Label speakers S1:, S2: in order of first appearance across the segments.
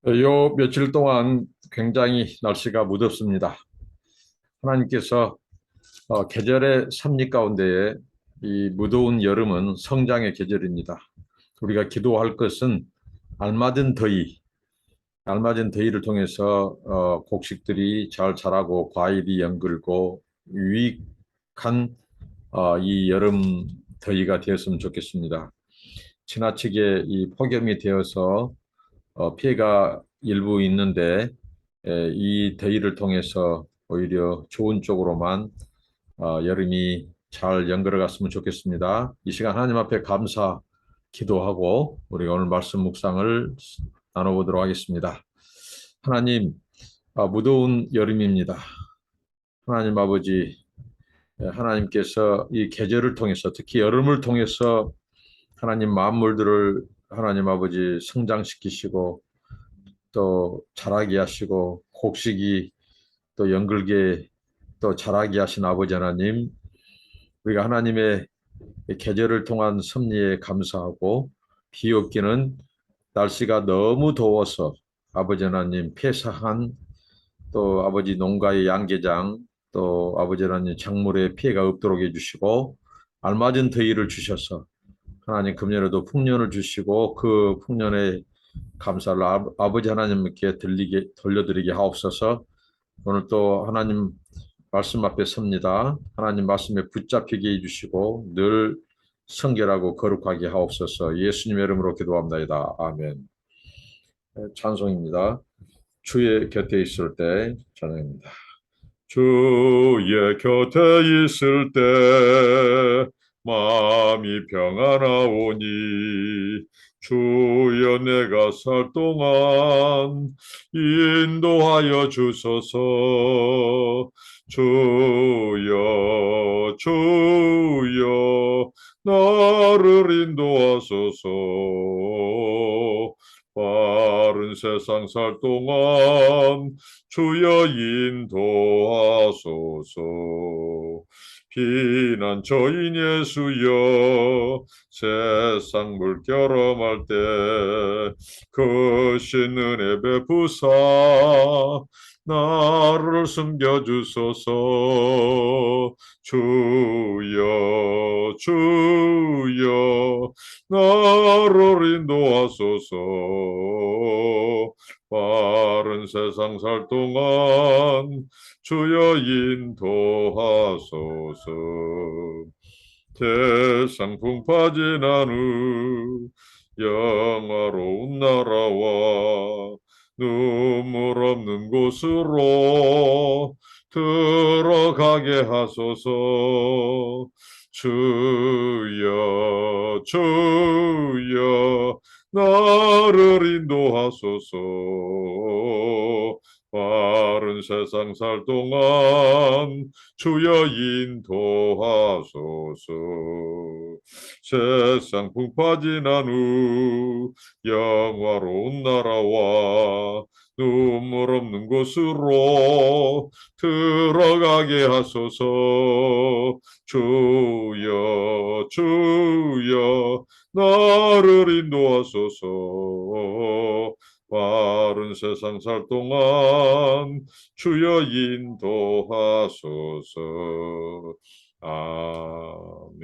S1: 요 며칠 동안 굉장히 날씨가 무덥습니다. 하나님께서 계절의 섭리 가운데에 이 무더운 여름은 성장의 계절입니다. 우리가 기도할 것은 알맞은 더위, 알맞은 더위를 통해서 곡식들이 잘 자라고 과일이 연글고 유익한 이 여름 더위가 되었으면 좋겠습니다. 지나치게 이 폭염이 되어서 피해가 일부 있는데 이 대의를 통해서 오히려 좋은 쪽으로만 여름이 잘 연결해 갔으면 좋겠습니다. 이 시간 하나님 앞에 감사 기도하고 우리가 오늘 말씀 묵상을 나눠보도록 하겠습니다. 하나님, 무더운 여름입니다. 하나님 아버지, 하나님께서 이 계절을 통해서 특히 여름을 통해서 하나님 만물들을 하나님 아버지 성장시키시고 또 자라게 하시고 곡식이 또 연글게 또 자라게 하신 아버지 하나님, 우리가 하나님의 계절을 통한 섭리에 감사하고 비옵기는 날씨가 너무 더워서 아버지 하나님 폐사한 또 아버지 농가의 양계장 또 아버지 하나님 작물에 피해가 없도록 해주시고 알맞은 더위를 주셔서 하나님 금년에도 풍년을 주시고 그 풍년의 감사를 아버지 하나님께 돌려드리게 하옵소서. 오늘 또 하나님 말씀 앞에 섭니다. 하나님 말씀에 붙잡히게 해주시고 늘 성결하고 거룩하게 하옵소서. 예수님의 이름으로 기도합니다. 아멘. 찬송입니다. 주의 곁에 있을 때 찬양입니다. 주의 곁에 있을 때 마음이 평안하오니 주여 내가 살 동안 인도하여 주소서. 주여 주여 나를 인도하소서. 바른 세상 살 동안 주여 인도하소서. 피난처인 예수여 세상 물결험할 때 크신 은혜 베푸사 나를 숨겨주소서. 주여 주여 나를 인도하소서. 바른 세상 살 동안 주여 인도하소서. 태상풍파 지난 후 영화로운 나라와 눈물 없는 곳으로 들어가게 하소서. 주여 주여 나를 인도하소서. 바른 세상 살 동안 주여 인도하소서. 세상 풍파 지난 후 영화로운 나라와 눈물 없는 곳으로 들어가게 하소서. 주여 주여 나를 인도하소서. 바른 세상 살 동안 주여 인도하소서. 아멘.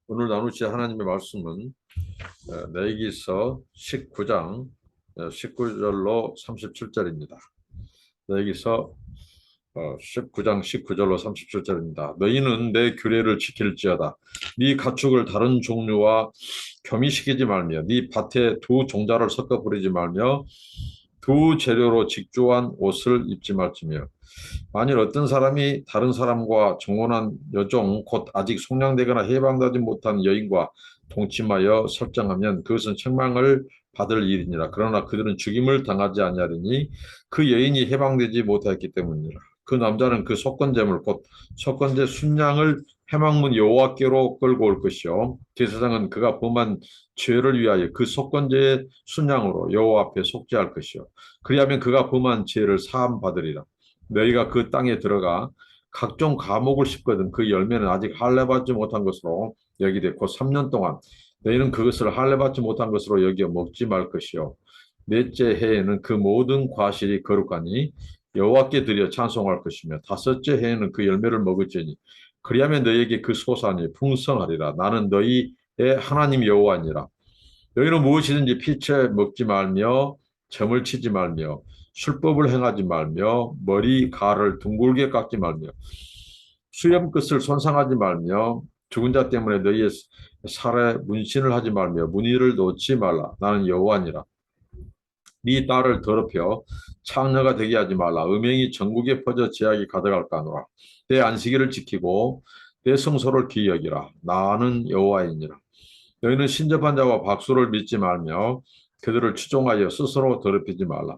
S1: 오늘 나누실 하나님의 말씀은 레위기서 19장 19절로 37절입니다. 레위기서 19장 19절로 37절입니다. 너희는 내 규례를 지킬지어다. 네 가축을 다른 종류와 겸이시키지 말며 네 밭에 두 종자를 섞어 부리지 말며 두 재료로 직조한 옷을 입지 말지며 만일 어떤 사람이 다른 사람과 정혼한 여종 곧 아직 속량되거나 해방되지 못한 여인과 동침하여 설정하면 그것은 책망을 받을 일이니라. 그러나 그들은 죽임을 당하지 아니하리니 그 여인이 해방되지 못하였기 때문이라. 그 남자는 그 속건제물 곧 속건제 순양을 회막문 여호와께로 끌고 올 것이요 제사장은 그가 범한 죄를 위하여 그 속건제의 순양으로 여호와 앞에 속죄할 것이요 그리하면 그가 범한 죄를 사함 받으리라. 너희가 그 땅에 들어가 각종 과목을 심거든 그 열매는 아직 할례받지 못한 것으로 여기되 곧 3년 동안 너희는 그것을 할례받지 못한 것으로 여겨 먹지 말 것이요 넷째 해에는 그 모든 과실이 거룩하니 여호와께 드려 찬송할 것이며 다섯째 해에는 그 열매를 먹을지니 그리하면 너희에게 그 소산이 풍성하리라. 나는 너희의 하나님 여호와니라. 너희는 무엇이든지 피채 먹지 말며 점을 치지 말며 술법을 행하지 말며 머리 가를 둥글게 깎지 말며 수염 끝을 손상하지 말며 죽은 자 때문에 너희의 살에 문신을 하지 말며 문의를 놓지 말라. 나는 여호와니라. 네 딸을 더럽혀 창녀가 되게 하지 말라. 음행이 전국에 퍼져 제약이 가득할까노라. 내 안식일을 지키고 내 성소를 귀히 여기라. 나는 여호와이니라. 너희는 신접한 자와 박수를 믿지 말며 그들을 추종하여 스스로 더럽히지 말라.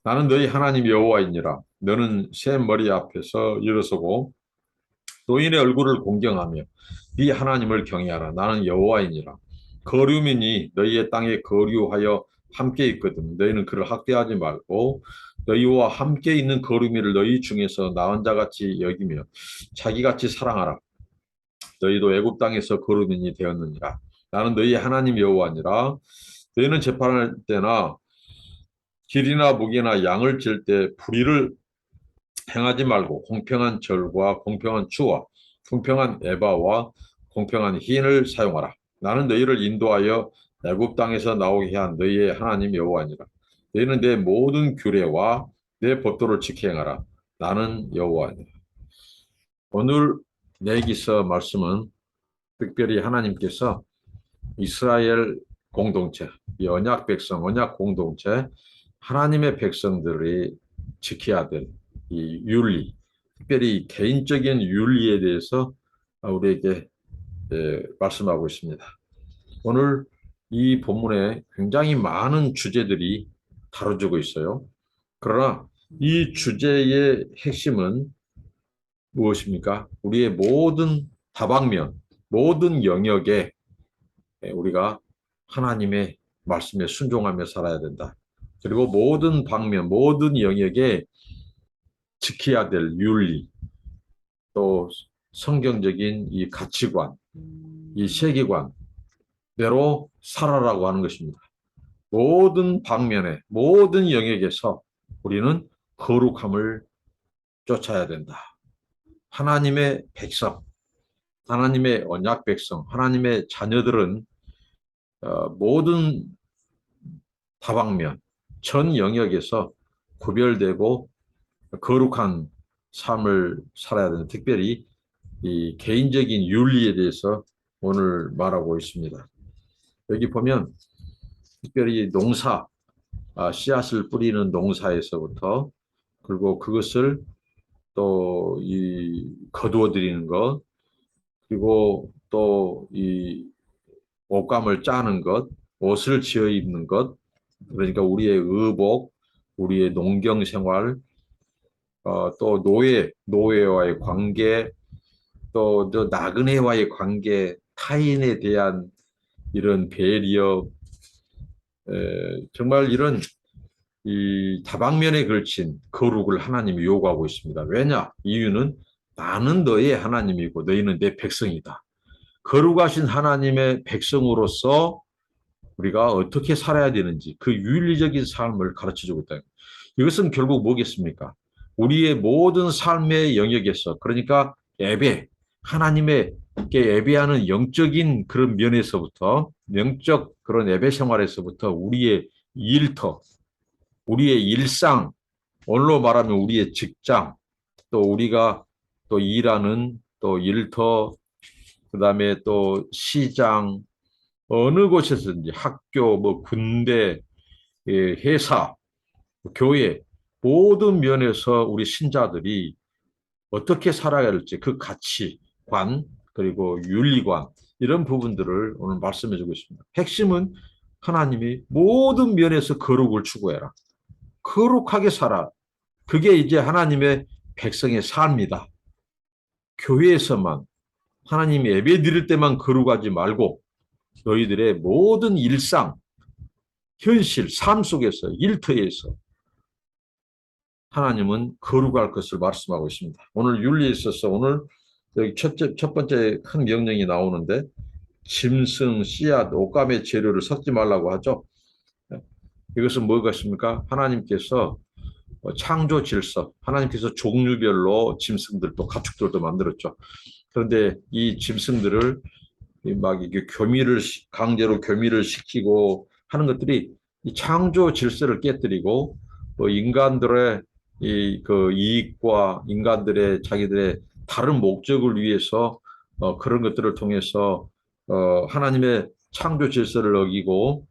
S1: 나는 너희 하나님 여호와이니라. 너는 새 머리 앞에서 일어서고 노인의 얼굴을 공경하며 네 하나님을 경외하라. 나는 여호와이니라. 거류민이 너희의 땅에 거류하여 함께 있거든. 너희는 그를 학대하지 말고 너희와 함께 있는 거류민을 너희 중에서 나은 자같이 여기며 자기같이 사랑하라. 너희도 애굽 땅에서 거류민이 되었느니라. 나는 너희 하나님 여호와니라. 너희는 재판할 때나 길이나 무게나 양을 잴 때 불의를 행하지 말고 공평한 절과 공평한 추와 공평한 에바와 공평한 흰을 사용하라. 나는 너희를 인도하여 애굽 땅에서 나오게 한 너희의 하나님 여호와니라. 너희는 내 모든 규례와 내 법도를 지켜 행하라. 나는 여호와니라. 오늘 내기서 말씀은 특별히 하나님께서 이스라엘 공동체, 언약 백성, 언약 공동체, 하나님의 백성들이 지켜야 될 이 윤리, 특별히 개인적인 윤리에 대해서 우리에게 말씀하고 있습니다. 오늘 이 본문에 굉장히 많은 주제들이 다뤄지고 있어요. 그러나 이 주제의 핵심은 무엇입니까? 우리의 모든 다방면, 모든 영역에 우리가 하나님의 말씀에 순종하며 살아야 된다. 그리고 모든 방면, 모든 영역에 지켜야 될 윤리, 또 성경적인 이 가치관, 이 세계관대로 살아라고 하는 것입니다. 모든 방면에, 모든 영역에서 우리는 거룩함을 쫓아야 된다. 하나님의 백성, 하나님의 언약 백성, 하나님의 자녀들은 모든 다방면, 전 영역에서 구별되고 거룩한 삶을 살아야 되는, 특별히 이 개인적인 윤리에 대해서 오늘 말하고 있습니다. 여기 보면 특별히 농사, 씨앗을 뿌리는 농사에서부터, 그리고 그것을 또 거두어 들이는 것, 그리고 또 이 옷감을 짜는 것, 옷을 지어 입는 것, 그러니까 우리의 의복, 우리의 농경 생활, 또 노예와의 관계, 또 나그네와의 관계, 타인에 대한 이런 배려, 정말 이런 이 다방면에 걸친 거룩을 하나님이 요구하고 있습니다. 왜냐? 이유는 나는 너의 하나님이고 너희는 내 백성이다. 거룩하신 하나님의 백성으로서 우리가 어떻게 살아야 되는지 그 윤리적인 삶을 가르쳐주고 있다. 이것은 결국 뭐겠습니까? 우리의 모든 삶의 영역에서, 그러니까 하나님께 예배하는 영적인 그런 면에서부터, 영적 그런 예배 생활에서부터 우리의 일터, 우리의 일상, 오늘로 말하면 우리의 직장, 또 우리가 또 일하는 또 일터, 그다음에 또 시장, 어느 곳에서든지 학교, 뭐 군대, 회사, 교회, 모든 면에서 우리 신자들이 어떻게 살아야 할지 그 가치관, 그리고 윤리관, 이런 부분들을 오늘 말씀해 주고 있습니다. 핵심은 하나님이 모든 면에서 거룩을 추구해라. 거룩하게 살아. 그게 이제 하나님의 백성의 삶이다. 교회에서만, 하나님이 예배 드릴 때만 거룩하지 말고 너희들의 모든 일상, 현실, 삶 속에서, 일터에서 하나님은 거룩할 것을 말씀하고 있습니다. 오늘 윤리에 있어서 오늘 여기 첫 번째 큰 명령이 나오는데 짐승, 씨앗, 옷감의 재료를 섞지 말라고 하죠. 이것은 뭐겠습니까? 하나님께서 창조 질서, 하나님께서 종류별로 짐승들도 가축들도 만들었죠. 그런데 이 짐승들을 막 이게 강제로 교미를 시키고 하는 것들이 이 창조 질서를 깨뜨리고 인간들의 이 그 이익과 인간들의 자기들의 다른 목적을 위해서 그런 것들을 통해서 하나님의 창조 질서를 어기고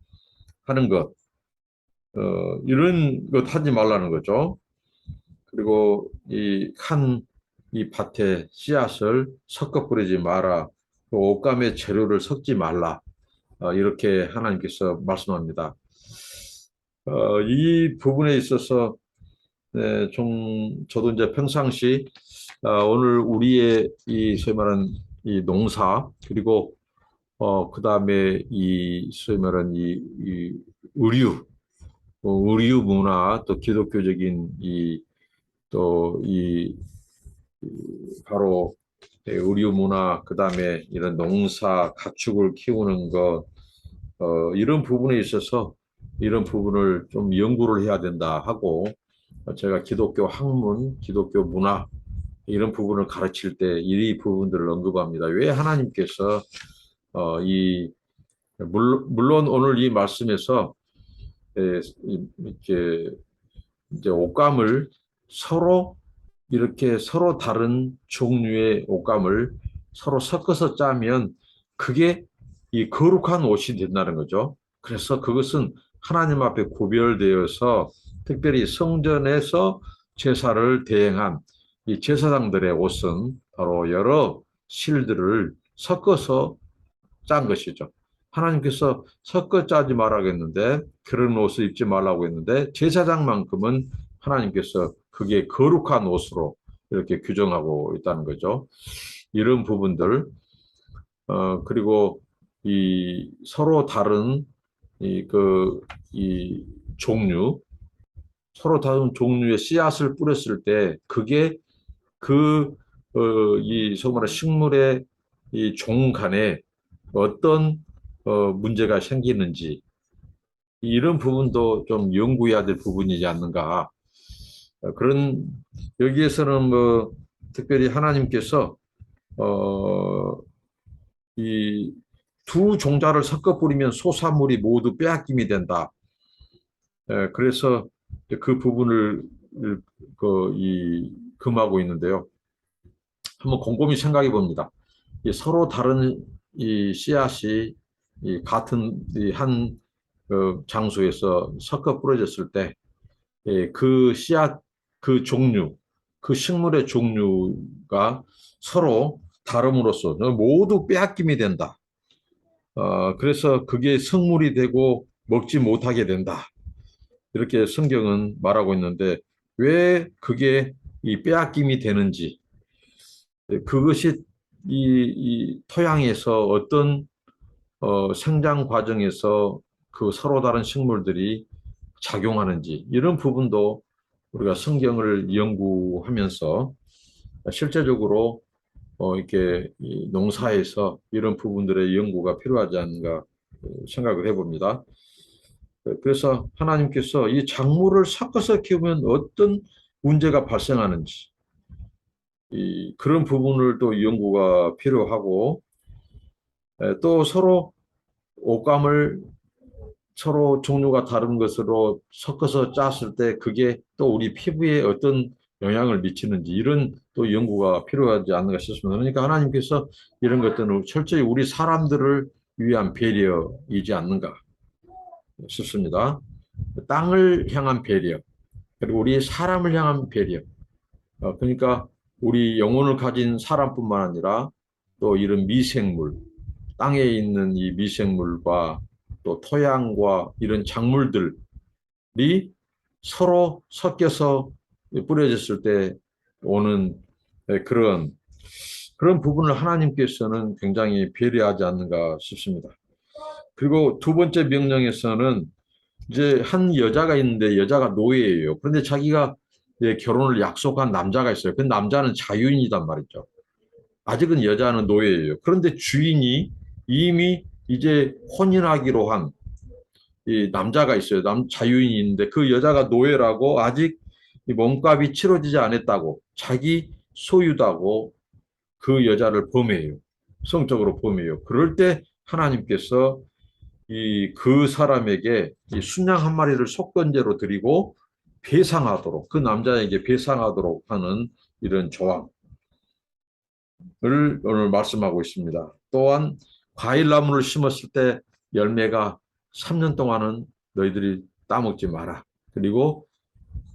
S1: 하는 것, 이런 것 하지 말라는 거죠. 그리고 이 밭에 씨앗을 섞어 뿌리지 마라. 또 옷감의 재료를 섞지 말라. 이렇게 하나님께서 말씀합니다. 이 부분에 있어서 네, 저도 이제 평상시 오늘 우리의 이 소위 말하는 이 농사 그리고 그다음에 이 소위 말하는 이 의류 의류 문화 또 기독교적인 이 바로 의류 문화 그다음에 이런 농사 가축을 키우는 것 이런 부분에 있어서 이런 부분을 좀 연구를 해야 된다 하고 제가 기독교 학문, 기독교 문화 이런 부분을 가르칠 때 이 부분들을 언급합니다. 왜 하나님께서 이 물론 오늘 이 말씀에서 이렇게 이제 옷감을 서로 이렇게 서로 다른 종류의 옷감을 서로 섞어서 짜면 그게 이 거룩한 옷이 된다는 거죠. 그래서 그것은 하나님 앞에 구별되어서 특별히 성전에서 제사를 대행한 이 제사장들의 옷은 바로 여러 실들을 섞어서 짠 것이죠. 하나님께서 섞어 짜지 말라고 했는데 그런 옷을 입지 말라고 했는데 제사장만큼은 하나님께서 그게 거룩한 옷으로 이렇게 규정하고 있다는 거죠. 이런 부분들 그리고 이 서로 다른 이 종류 서로 다른 종류의 씨앗을 뿌렸을 때 그게 이 소위 말하는 식물의 이 종 간에 어떤 문제가 생기는지 이런 부분도 좀 연구해야 될 부분이지 않는가. 그런 여기에서는 뭐 특별히 하나님께서 어, 이 두 종자를 섞어 뿌리면 소산물이 모두 빼앗김이 된다. 그래서 그 부분을 금하고 있는데요. 한번 곰곰이 생각해 봅니다. 서로 다른 이 씨앗이 이 같은 한 장소에서 섞어 뿌려졌을 때, 그 씨앗, 그 종류, 그 식물의 종류가 서로 다름으로써 모두 빼앗김이 된다. 그래서 그게 성물이 되고 먹지 못하게 된다. 이렇게 성경은 말하고 있는데 왜 그게 이 빼앗김이 되는지, 그것이 이 토양에서 어떤 생장 과정에서 그 서로 다른 식물들이 작용하는지 이런 부분도 우리가 성경을 연구하면서 실제적으로 이렇게 이 농사에서 이런 부분들의 연구가 필요하지 않은가 생각을 해봅니다. 그래서 하나님께서 이 작물을 섞어서 키우면 어떤 문제가 발생하는지 그런 부분을 또 연구가 필요하고 또 옷감을 서로 종류가 다른 것으로 섞어서 짰을 때 그게 또 우리 피부에 어떤 영향을 미치는지 이런 또 연구가 필요하지 않는가 싶습니다. 그러니까 하나님께서 이런 것들은 철저히 우리 사람들을 위한 배려이지 않는가 싶습니다. 땅을 향한 배려, 그리고 우리 사람을 향한 배려. 그러니까 우리 영혼을 가진 사람뿐만 아니라 또 이런 미생물, 땅에 있는 이 미생물과 또 토양과 이런 작물들이 서로 섞여서 뿌려졌을 때 오는 그런 부분을 하나님께서는 굉장히 배려하지 않는가 싶습니다. 그리고 두 번째 명령에서는 이제 한 여자가 있는데 여자가 노예예요. 그런데 자기가 결혼을 약속한 남자가 있어요. 그 남자는 자유인이단 말이죠. 아직은 여자는 노예예요. 그런데 주인이 이미 이제 혼인하기로 한 이 남자가 있어요. 자유인이 있는데 그 여자가 노예라고 아직 이 몸값이 치러지지 않았다고 자기 소유다고 그 여자를 범해요. 성적으로 범해요. 그럴 때 하나님께서 그 사람에게 이 순양 한 마리를 속건제로 드리고 배상하도록 그 남자에게 배상하도록 하는 이런 조항을 오늘 말씀하고 있습니다. 또한 과일나무를 심었을 때 열매가 3년 동안은 너희들이 따먹지 마라. 그리고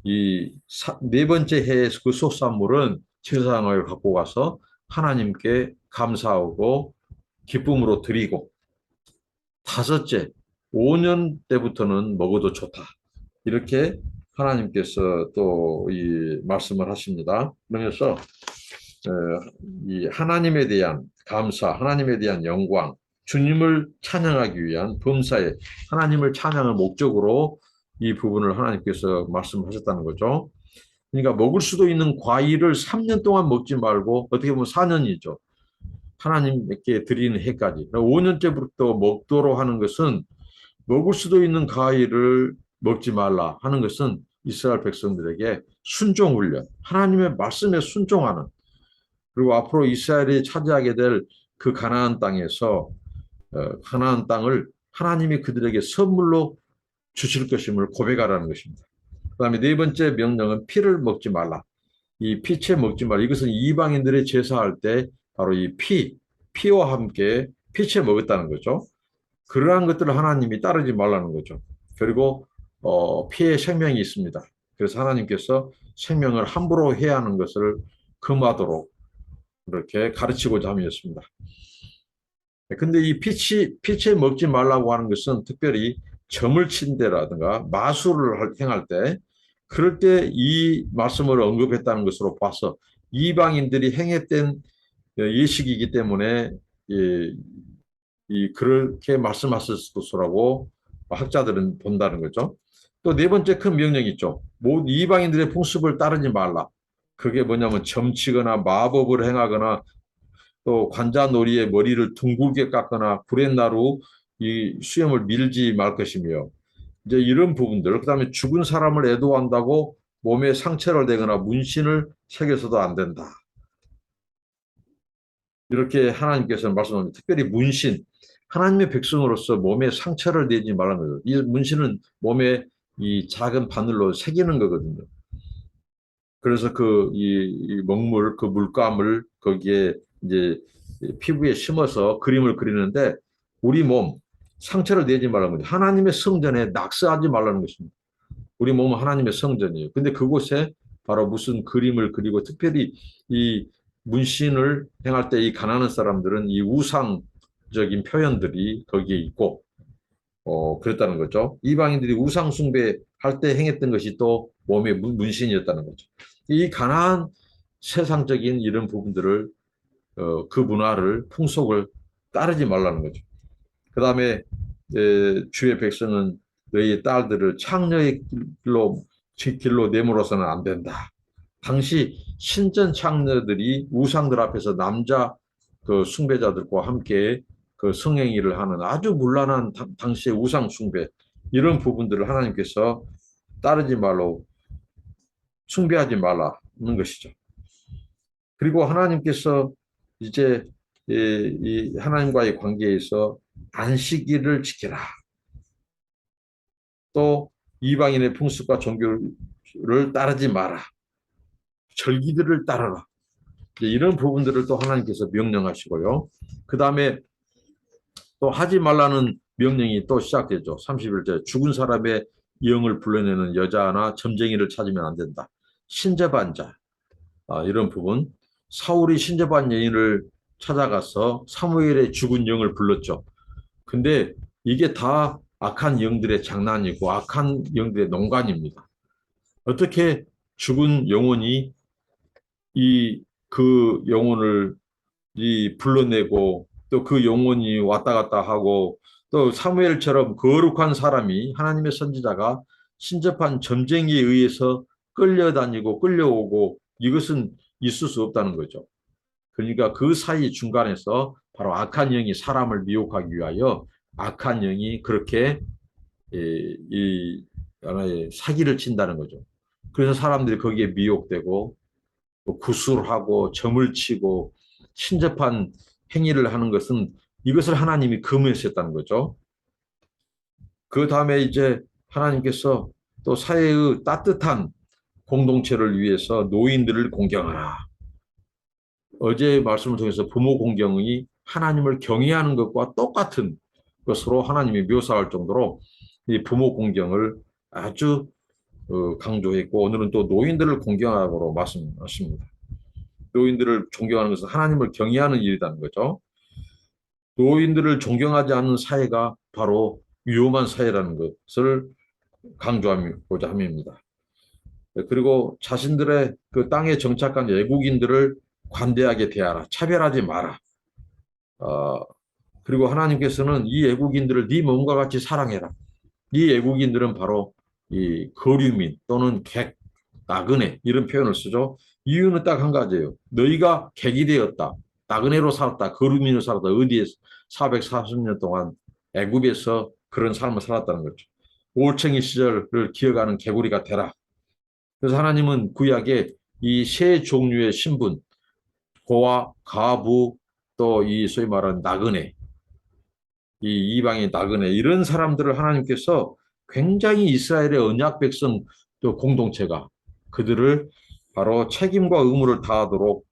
S1: 이 네 번째 해에 그 소산물은 제사장을 갖고 가서 하나님께 감사하고 기쁨으로 드리고 다섯째 5년 때부터는 먹어도 좋다. 이렇게 하나님께서 또 이 말씀을 하십니다. 그러면서 이 하나님에 대한 감사, 하나님에 대한 영광, 주님을 찬양하기 위한 범사에 하나님을 찬양을 목적으로 이 부분을 하나님께서 말씀하셨다는 거죠. 그러니까 먹을 수도 있는 과일을 3년 동안 먹지 말고 어떻게 보면 4년이죠. 하나님께 드리는 해까지. 5년째부터 먹도록 하는 것은 먹을 수도 있는 과일을 먹지 말라 하는 것은 이스라엘 백성들에게 순종 훈련, 하나님의 말씀에 순종하는 그리고 앞으로 이스라엘이 차지하게 될 그 가나안 땅에서 가나안 땅을 하나님이 그들에게 선물로 주실 것임을 고백하라는 것입니다. 그다음에 네 번째 명령은 피를 먹지 말라. 이 피채 먹지 말라. 이것은 이방인들의 제사할 때 바로 이 피와 함께 피채 먹었다는 거죠. 그러한 것들을 하나님이 따르지 말라는 거죠. 그리고 피에 생명이 있습니다. 그래서 하나님께서 생명을 함부로 해야 하는 것을 금하도록 그렇게 가르치고자 함이었습니다. 근데 이 피채 먹지 말라고 하는 것은 특별히 점을 친 데라든가 마술을 행할 때 그럴 때 이 말씀을 언급했다는 것으로 봐서 이방인들이 행했던 예식이기 때문에 그렇게 말씀하실 것이라고 학자들은 본다는 거죠. 또 네 번째 큰 명령이 있죠. 모든 이방인들의 풍습을 따르지 말라. 그게 뭐냐면 점치거나 마법을 행하거나 또 관자놀이에 머리를 둥글게 깎거나 구렛나루 이 수염을 밀지 말 것이며 이제 이런 부분들 그다음에 죽은 사람을 애도한다고 몸에 상처를 내거나 문신을 새겨서도 안 된다. 이렇게 하나님께서 말씀합니다. 특별히 문신 하나님의 백성으로서 몸에 상처를 내지 말라는 거죠. 이 문신은 몸에 이 작은 바늘로 새기는 거거든요. 그래서 이 먹물, 그 물감을 거기에 이제 피부에 심어서 그림을 그리는데 우리 몸 상처를 내지 말라는 거죠. 하나님의 성전에 낙서하지 말라는 것입니다. 우리 몸은 하나님의 성전이에요. 근데 그곳에 바로 무슨 그림을 그리고 특별히 이 문신을 행할 때 이 가난한 사람들은 이 우상적인 표현들이 거기에 있고 그랬다는 거죠. 이방인들이 우상 숭배할 때 행했던 것이 또 몸의 문신이었다는 거죠. 이 가난한 세상적인 이런 부분들을 그 문화를 풍속을 따르지 말라는 거죠. 그 다음에 주의 백성은 너희의 딸들을 창녀의 길로 내몰아서는 안 된다. 당시 신전 창녀들이 우상들 앞에서 남자 그 숭배자들과 함께 그 성행위를 하는 아주 문란한 당시의 우상 숭배 이런 부분들을 하나님께서 따르지 말고 숭배하지 말라는 것이죠. 그리고 하나님께서 이제 이 하나님과의 관계에서 안식일을 지키라. 또 이방인의 풍습과 종교를 따르지 마라. 절기들을 따르라. 이런 부분들을 또 하나님께서 명령하시고요. 그 다음에 또 하지 말라는 명령이 또 시작되죠. 31절 죽은 사람의 영을 불러내는 여자나 점쟁이를 찾으면 안 된다. 신접한 이런 부분. 사울이 신접한 여인을 찾아가서 사무엘의 죽은 영을 불렀죠. 근데 이게 다 악한 영들의 장난이고 악한 영들의 농간입니다. 어떻게 죽은 영혼이 그 영혼을 불러내고 또 그 영혼이 왔다 갔다 하고 또 사무엘처럼 거룩한 사람이 하나님의 선지자가 신접한 점쟁이에 의해서 끌려다니고 끌려오고 이것은 있을 수 없다는 거죠. 그러니까 그 사이 중간에서 바로 악한 영이 사람을 미혹하기 위하여 악한 영이 그렇게 하나의 사기를 친다는 거죠. 그래서 사람들이 거기에 미혹되고 구술을 하고 점을 치고 신접한 행위를 하는 것은 이것을 하나님이 금하셨다는 거죠. 그 다음에 이제 하나님께서 또 사회의 따뜻한 공동체를 위해서 노인들을 공경하라. 어제 말씀을 통해서 부모 공경이 하나님을 경외하는 것과 똑같은 것으로 하나님이 묘사할 정도로 이 부모 공경을 아주 강조했고, 오늘은 또 노인들을 공경하라고 말씀하십니다. 노인들을 존경하는 것은 하나님을 경외하는 일이라는 거죠. 노인들을 존경하지 않는 사회가 바로 위험한 사회라는 것을 강조하고자 함입니다. 그리고 자신들의 그 땅에 정착한 외국인들을 관대하게 대하라. 차별하지 마라. 그리고 하나님께서는 이 외국인들을 네 몸과 같이 사랑해라. 이 외국인들은 바로 이 거류민 또는 객, 나그네 이런 표현을 쓰죠. 이유는 딱 한 가지예요. 너희가 객이 되었다. 나그네로 살았다. 거류민으로 살았다. 어디에 440년 동안 애굽에서 그런 삶을 살았다는 거죠. 올챙이 시절을 기억하는 개구리가 되라. 그래서 하나님은 구약에 이 세 종류의 신분, 고아, 가부, 또 이 소위 말하는 나그네, 이 이방의 나그네 이런 사람들을 하나님께서 굉장히 이스라엘의 언약 백성 또 공동체가 그들을 바로 책임과 의무를 다하도록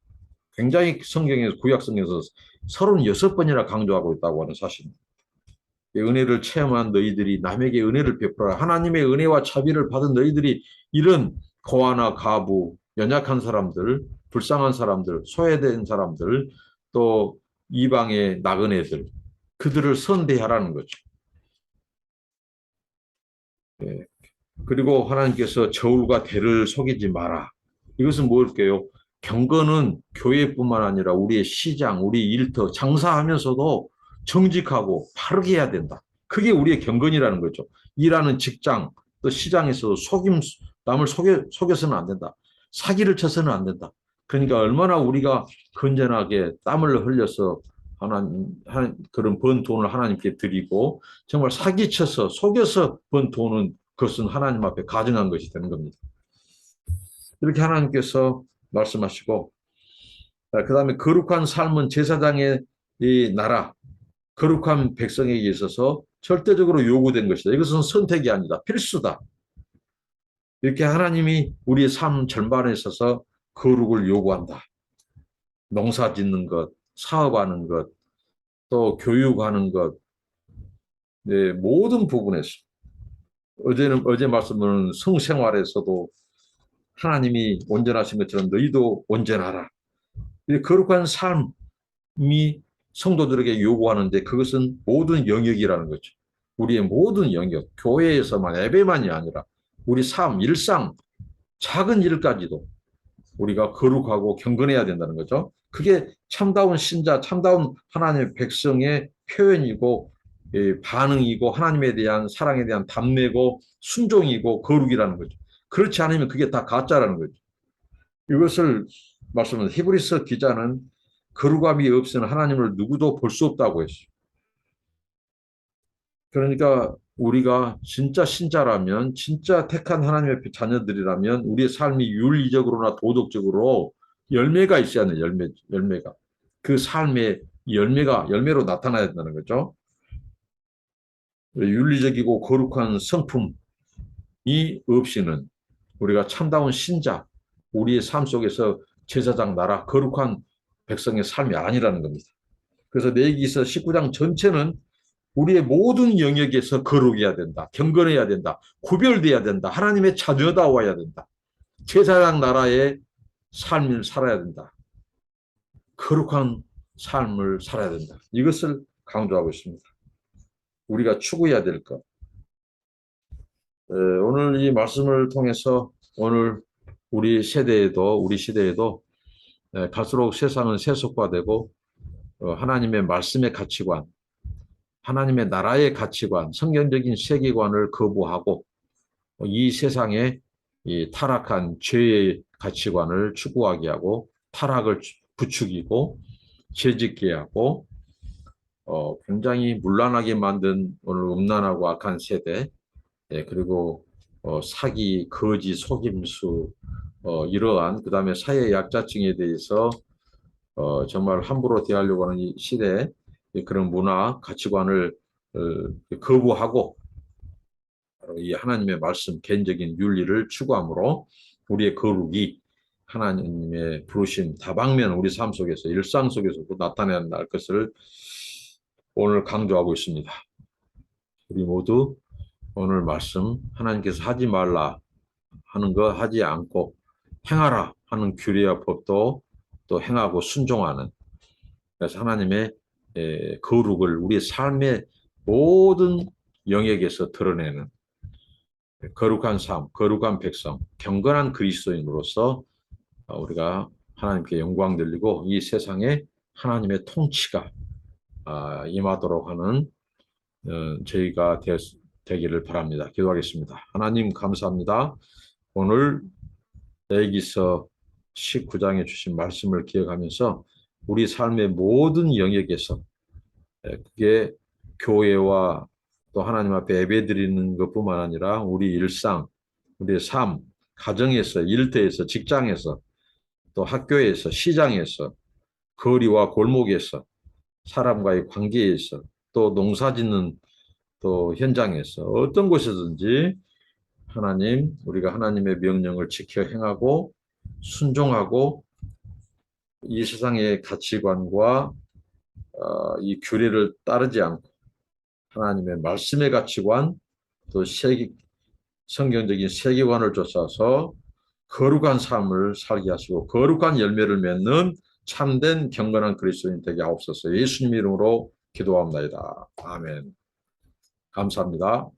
S1: 굉장히 성경에서 구약 성경에서 36번이나 강조하고 있다고 하는 사실입니다. 은혜를 체험한 너희들이 남에게 은혜를 베풀어라. 하나님의 은혜와 자비를 받은 너희들이 이런 고아나 가부, 연약한 사람들, 불쌍한 사람들, 소외된 사람들, 또 이방의 나그네들, 그들을 선대하라는 거죠. 예. 그리고 하나님께서 저울과 대를 속이지 마라. 이것은 뭘까요? 경건은 교회뿐만 아니라 우리의 시장, 우리 일터, 장사하면서도 정직하고 바르게 해야 된다. 그게 우리의 경건이라는 거죠. 일하는 직장, 또 시장에서도 남을 속여서는 안 된다. 사기를 쳐서는 안 된다. 그러니까 얼마나 우리가 건전하게 땀을 흘려서 그런 번 돈을 하나님께 드리고 정말 사기쳐서 속여서 번 돈은 그것은 하나님 앞에 가증한 것이 되는 겁니다. 이렇게 하나님께서 말씀하시고, 그 다음에 거룩한 삶은 제사장의 이 나라, 거룩한 백성에게 있어서 절대적으로 요구된 것이다. 이것은 선택이 아니다. 필수다. 이렇게 하나님이 우리의 삶 전반에 있어서 거룩을 요구한다. 농사 짓는 것, 사업하는 것, 또 교육하는 것, 네, 모든 부분에서. 어제 말씀은 성생활에서도 하나님이 온전하신 것처럼 너희도 온전하라. 거룩한 삶이 성도들에게 요구하는데 그것은 모든 영역이라는 거죠. 우리의 모든 영역, 교회에서만 예배만이 아니라 우리 삶, 일상, 작은 일까지도 우리가 거룩하고 경건해야 된다는 거죠. 그게 참다운 신자, 참다운 하나님의 백성의 표현이고 반응이고 하나님에 대한 사랑에 대한 담내고 순종이고 거룩이라는 거죠. 그렇지 않으면 그게 다 가짜라는 거죠. 이것을 말씀은 히브리서 기자는 거룩함이 없이는 하나님을 누구도 볼 수 없다고 했어요. 그러니까 우리가 진짜 신자라면, 진짜 택한 하나님의 자녀들이라면 우리의 삶이 윤리적으로나 도덕적으로 열매가 있어야 하는 열매가. 그 삶의 열매로 나타나야 된다는 거죠. 윤리적이고 거룩한 성품이 없이는 우리가 참다운 신자, 우리의 삶 속에서 제사장 나라, 거룩한 백성의 삶이 아니라는 겁니다. 그래서 레위기서 19장 전체는 우리의 모든 영역에서 거룩해야 된다. 경건해야 된다. 구별돼야 된다. 하나님의 자녀다워야 된다. 제사장 나라의 삶을 살아야 된다. 거룩한 삶을 살아야 된다. 이것을 강조하고 있습니다. 우리가 추구해야 될 것. 오늘 이 말씀을 통해서 오늘 우리 시대에도 갈수록 세상은 세속화되고 하나님의 말씀의 가치관, 하나님의 나라의 가치관, 성경적인 세계관을 거부하고 이 세상의 이 타락한 죄의 가치관을 추구하게 하고 타락을 부추기고 죄짓게 하고 굉장히 문란하게 만든 오늘 음란하고 악한 세대, 그리고 사기, 거짓, 속임수, 이러한 그다음에 사회 약자층에 대해서 정말 함부로 대하려고 하는 이 시대 그런 문화 가치관을 거부하고 이 하나님의 말씀, 개인적인 윤리를 추구함으로 우리의 거룩이 하나님의 부르심 다방면 우리 삶 속에서 일상 속에서도 나타내야 할 것을 오늘 강조하고 있습니다. 우리 모두 오늘 말씀 하나님께서 하지 말라 하는 거 하지 않고 행하라 하는 규례와 법도 또 행하고 순종하는, 그래서 하나님의 거룩을 우리 삶의 모든 영역에서 드러내는 거룩한 삶, 거룩한 백성, 경건한 그리스도인으로서 우리가 하나님께 영광 돌리고 이 세상에 하나님의 통치가 임하도록 하는 저희가 되기를 바랍니다. 기도하겠습니다. 하나님 감사합니다. 오늘 레위기서 19장에 주신 말씀을 기억하면서 우리 삶의 모든 영역에서 그게 교회와 또 하나님 앞에 예배드리는 것뿐만 아니라 우리 일상, 우리의 삶, 가정에서, 일터에서, 직장에서, 또 학교에서, 시장에서, 거리와 골목에서, 사람과의 관계에서, 또 농사짓는 또 현장에서 어떤 곳에든지 하나님, 우리가 하나님의 명령을 지켜 행하고 순종하고 이 세상의 가치관과 이 규례를 따르지 않고 하나님의 말씀의 가치관, 또 성경적인 세계관을 쫓아서 거룩한 삶을 살게 하시고 거룩한 열매를 맺는 참된 경건한 그리스도인 되게 하옵소서. 예수님 이름으로 기도합니다. 아멘. 감사합니다.